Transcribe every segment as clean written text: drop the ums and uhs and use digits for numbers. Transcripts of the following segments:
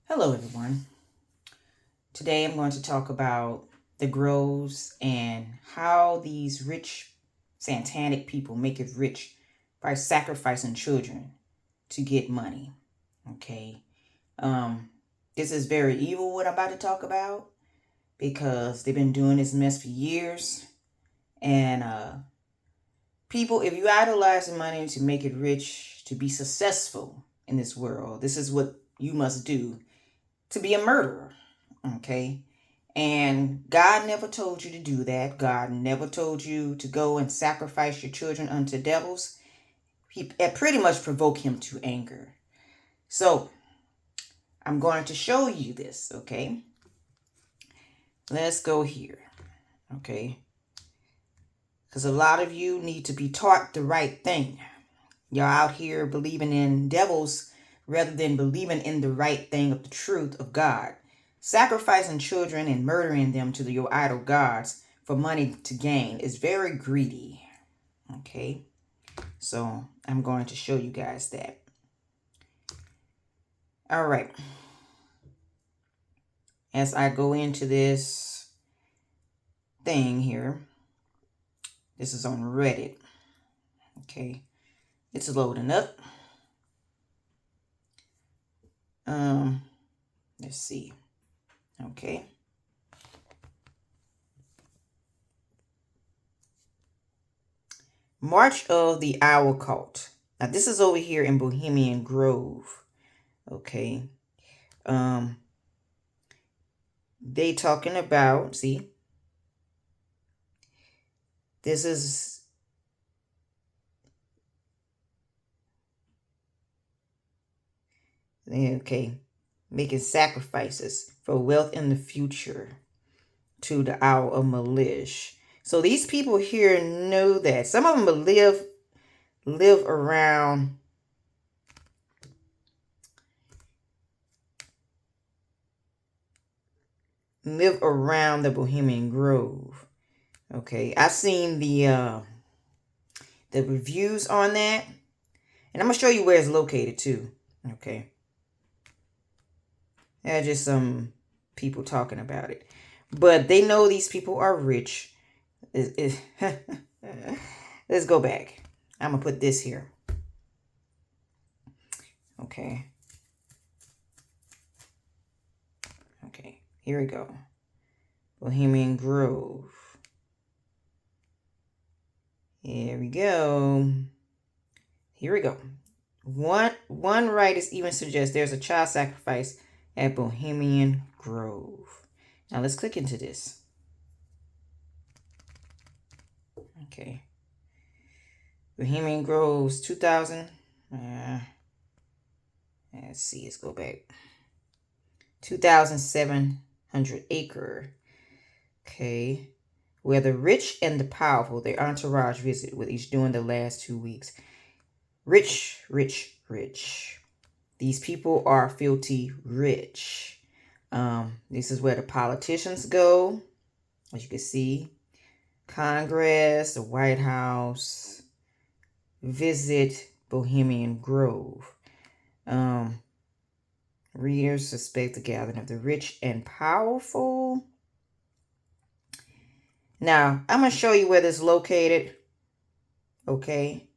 Hello, everyone. Today I'm going to talk about the groves and how these rich satanic people make it rich by sacrificing children to get money. Okay. Um, this is very evil what I'm about to talk about because they've been doing this mess for years. And people, if you idolize money to make it rich, to be successful in this world, this is what you must do to be a murderer. Okay. And God never told you to do that. God never told you to go and sacrifice your children unto devils. It pretty much provoked him to anger. So I'm going to show you this. Okay. Let's go here. Okay. Because a lot of you need to be taught the right thing. You're out here believing in devils rather than believing in the right thing of the truth of God. Sacrificing children and murdering them to your idol gods for money to gain is very greedy. Okay, so I'm going to show you guys that. All right. As I go into this thing here, this is on Reddit. Okay, it's loading up. Let's see. Okay. March of the Owl Cult. Now this is over here in Bohemian Grove. Okay. They talking about, see, this is okay, making sacrifices for wealth in the future to the Owl of Moloch. So these people here know that. Some of them live around the Bohemian Grove. Okay, I've seen the reviews on that, and I'm gonna show you where it's located too. Okay, yeah, just some people talking about it, but they know these people are rich. Let's go back. I'm gonna put this here. Okay. Okay, here we go. Bohemian Grove. Here we go. Here we go. One writer even suggests there's a child sacrifice at Bohemian Grove. Now let's click into this. Okay. Bohemian Grove's 2000. Let's see, let's go back. 2,700 acre. Okay. Where the rich and the powerful, their entourage visit with each during the last 2 weeks. Rich, rich, rich. These people are filthy rich. This is where the politicians go, as you can see. Congress, the White House, visit Bohemian Grove. Readers suspect the gathering of the rich and powerful. Now, I'm going to show you where this is located. Okay.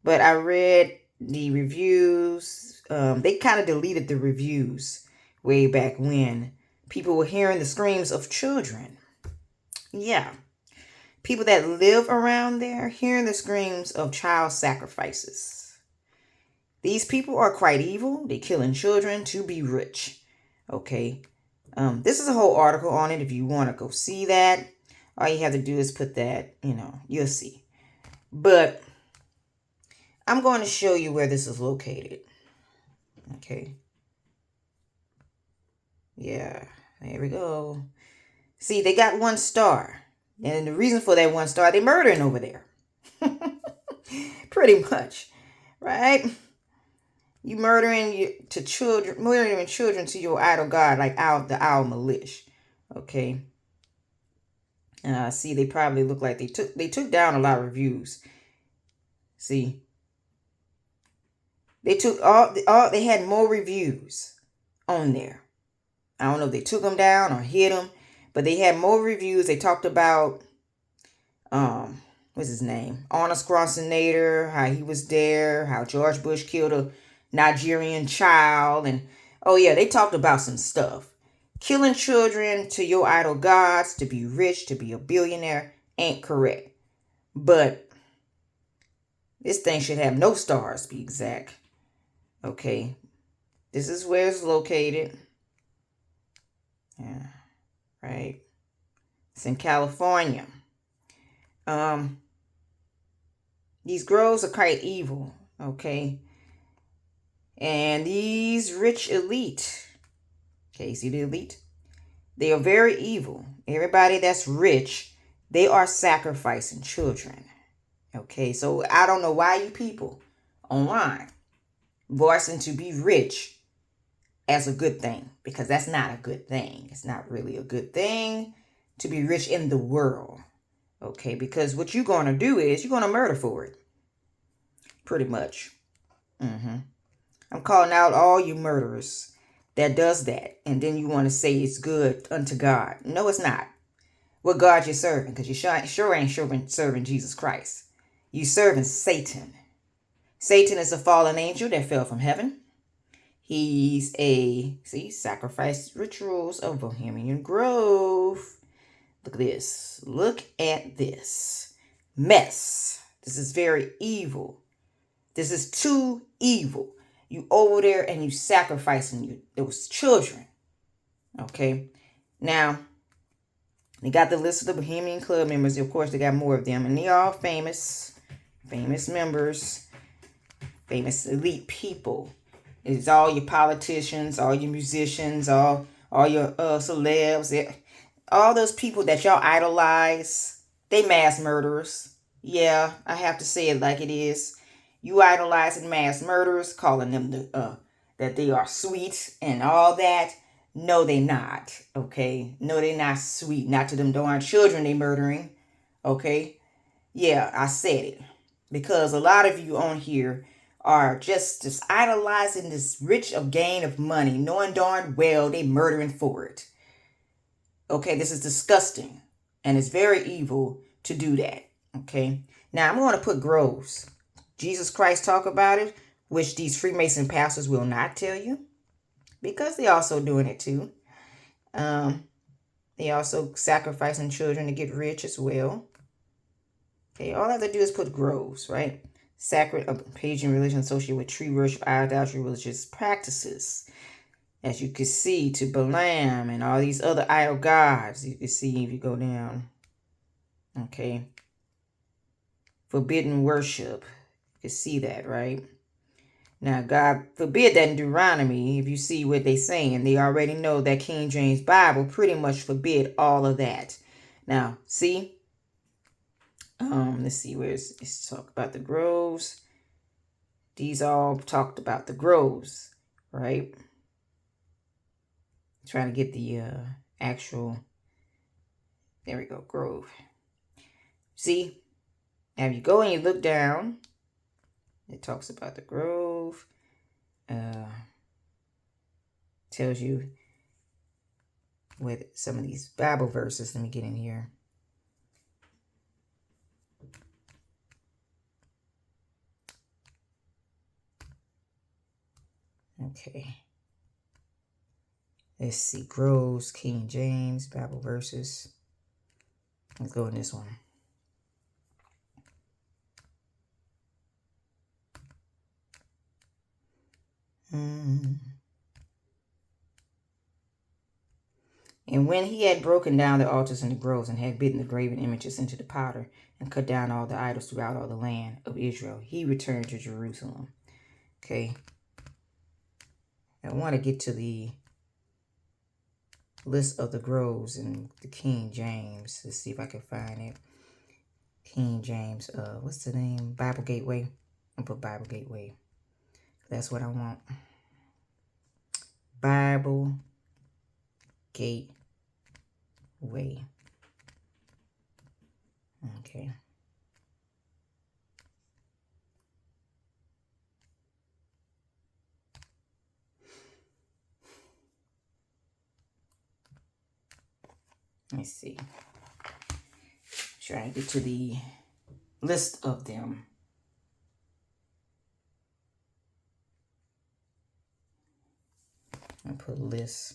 But I read the reviews. They kind of deleted the reviews way back when. People were hearing the screams of children. Yeah. People that live around there hearing the screams of child sacrifices. These people are quite evil. They're killing children to be rich. Okay. This is a whole article on it if you want to go see that. All you have to do is put that, you'll see. But I'm going to show you where this is located. Okay. Yeah, there we go. See, they got 1 star. And the reason for that 1 star, they're murdering over there. Pretty much. Right? You murdering children to your idol god, like the Owl Moloch. Okay. See, they probably look like they took down a lot of reviews. See, they took they had more reviews on there. I don't know if they took him down or hit him, but they had more reviews. They talked about what's his name? Arnold Schwarzenegger, how he was there, how George Bush killed a Nigerian child, and oh yeah, they talked about some stuff. Killing children to your idol gods, to be rich, to be a billionaire, ain't correct. But this thing should have no stars, to be exact. Okay. This is where it's located. Yeah, right. It's in California. These groves are quite evil, okay? And these rich elite, okay, see the elite? They are very evil. Everybody that's rich, they are sacrificing children. Okay, so I don't know why you people online voicing to be rich as a good thing, because that's not a good thing. It's not really a good thing to be rich in the world. Okay, because what you're going to do is you're going to murder for it. Pretty much. I'm calling out all you murderers that does that. And then you want to say it's good unto God. No, it's not. What God you're serving? Because you sure ain't serving Jesus Christ. You serving Satan. Satan is a fallen angel that fell from heaven. He's sacrifice rituals of Bohemian Grove. Look at this. Look at this mess. This is very evil. This is too evil. You over there and you sacrificing those children. Okay. Now, they got the list of the Bohemian Club members. Of course, they got more of them. And they are all famous members, famous elite people. It's all your politicians, all your musicians, all your celebs. All those people that y'all idolize, they mass murderers. Yeah, I have to say it like it is. You idolizing mass murderers, calling them that they are sweet and all that. No, they not. Okay, no, they not sweet. Not to them darn children they murdering. Okay, yeah, I said it because a lot of you on here are just idolizing this rich of gain of money, knowing darn well they murdering for it. Okay, this is disgusting and it's very evil to do that. Okay, now I'm going to put groves. Jesus Christ talk about it, which these Freemason pastors will not tell you because they also doing it too. They also sacrificing children to get rich as well. Okay, all I have to do is put groves, right? Sacred pagan religion associated with tree worship, idolatry, religious practices. As you can see, to Balaam and all these other idol gods. You can see if you go down. Okay. Forbidden worship. You can see that, right? Now, God forbid that in Deuteronomy, if you see what they're saying, they already know that King James Bible pretty much forbid all of that. Now, see? Let's see, it's talk about the groves. These all talked about the groves, right? Trying to get the actual, there we go, grove. See? Now, if you go and you look down, it talks about the grove. Tells you with some of these Bible verses. Let me get in here. Okay. Let's see. Groves, King James, Bible verses. Let's go in this one. And when he had broken down the altars and the groves and had bitten the graven images into the powder and cut down all the idols throughout all the land of Israel, he returned to Jerusalem. Okay. I want to get to the list of the groves in the King James. Let's see if I can find it. King James, what's the name? Bible Gateway. I'll put Bible Gateway. That's what I want. Bible Gateway. Okay. Let me see. Trying to get to the list of them. I put list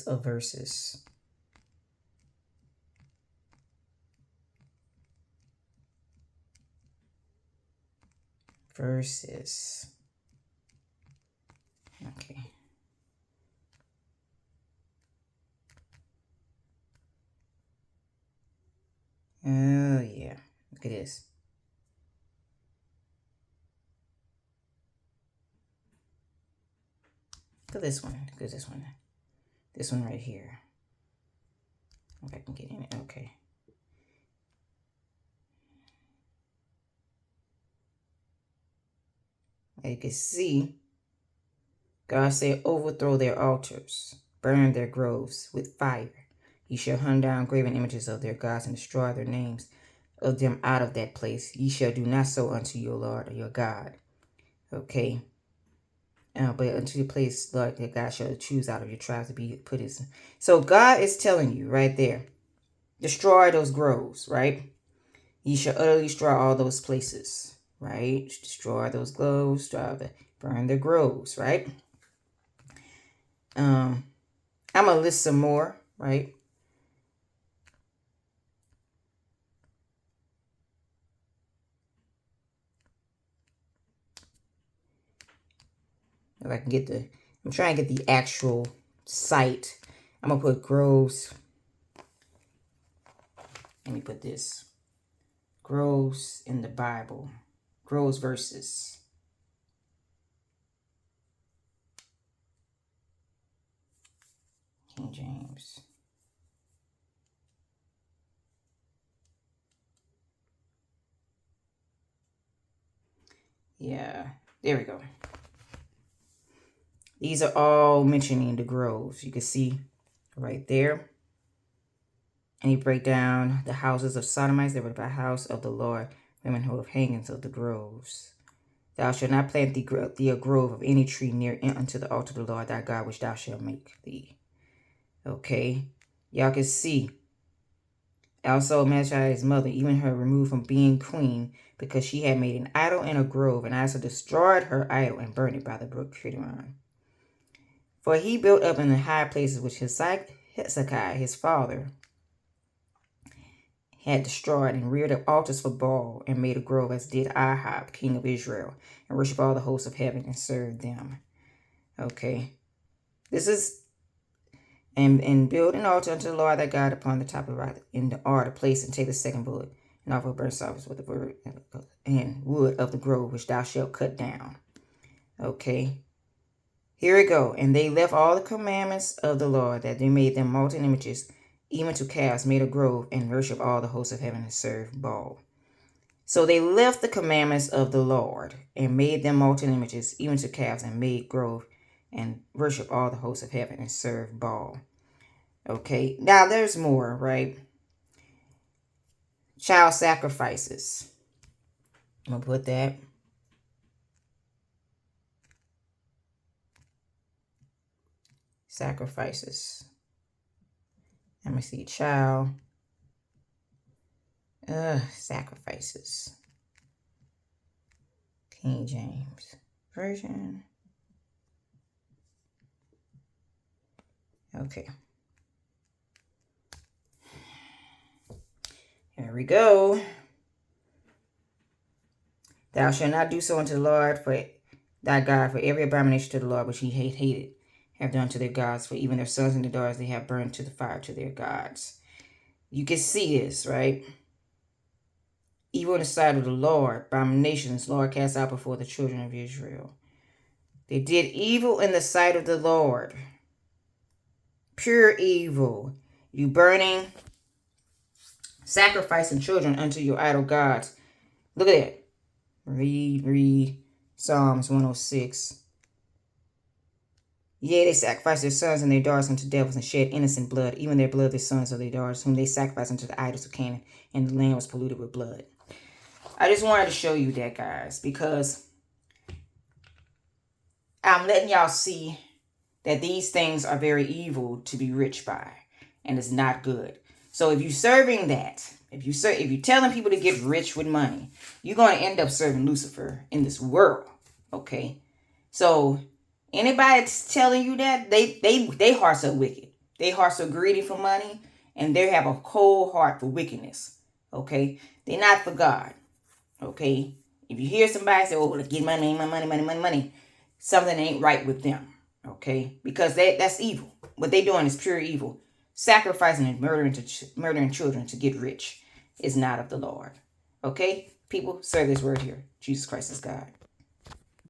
of verses. Verses. Okay. Oh yeah. Look at this. Look at this one. Look at this one. This one right here. If I can get in it. Okay. As you can see, God said, overthrow their altars, burn their groves with fire. Ye shall hunt down graven images of their gods and destroy their names of them out of that place. Ye shall do not so unto your Lord or your God. Okay. But unto the place, Lord, that God shall choose out of your tribes to be put his. So God is telling you right there, destroy those groves, right? Ye shall utterly destroy all those places, right? Destroy those groves, burn their groves, right? I'm gonna list some more, right? If I can get I'm trying to get the actual site. I'm gonna put groves. Let me put this. Groves in the Bible. Groves verses. King James. Yeah, there we go. These are all mentioning the groves. You can see right there. And he break down the houses of Sodomites. They were the house of the Lord, women who have hangings of the groves. Thou shalt not plant thee a grove of any tree near unto the altar of the Lord thy God, which thou shalt make thee. Okay. Y'all can see. Also, Magi, mother, even her removed from being queen, because she had made an idol in a grove, and also destroyed her idol and burned it by the brook Kidron. For he built up in the high places which Hezekiah, his father, had destroyed, and reared up altars for Baal, and made a grove, as did Ahab, king of Israel, and worshiped all the hosts of heaven, and served them. Okay. This is, and build an altar unto the Lord thy God upon the top of the rock in the altar place, and take the second bullet, and offer burnt offerings with the bird and wood of the grove, which thou shalt cut down. Okay. Here we go. And they left all the commandments of the Lord, that they made them molten images, even to calves made a grove, and worship all the hosts of heaven, and serve Baal. So they left the commandments of the Lord, and made them molten images, even to calves, and made grove, and worship all the hosts of heaven, and serve Baal. Okay, now there's more, right? Child sacrifices. I'm going to put that. Sacrifices. Let me see. Child. Sacrifices. King James Version. Okay. Here we go. Thou shalt not do so unto the Lord for thy God, for every abomination to the Lord which he hated have done to their gods, for even their sons and their daughters they have burned to the fire to their gods. You can see this, right? Evil in the sight of the Lord, abominations, Lord cast out before the children of Israel. They did evil in the sight of the Lord. Pure evil. You burning, sacrificing children unto your idol gods. Look at that. Read Psalms 106. Yea, they sacrificed their sons and their daughters unto devils, and shed innocent blood, even their blood, their sons or their daughters, whom they sacrificed unto the idols of Canaan, and the land was polluted with blood. I just wanted to show you that, guys, because I'm letting y'all see that these things are very evil to be rich by, and it's not good. So if you're serving that, if you're telling people to get rich with money, you're going to end up serving Lucifer in this world. Okay, so anybody that's telling you that, they hearts are wicked. They hearts are greedy for money, and they have a cold heart for wickedness. Okay, they're not for God. Okay, if you hear somebody say, "Oh, let's get money, money," something ain't right with them. Okay, because that's evil. What they doing is pure evil. Sacrificing and murdering children to get rich is not of the Lord. Okay, people, serve this word here. Jesus Christ is God.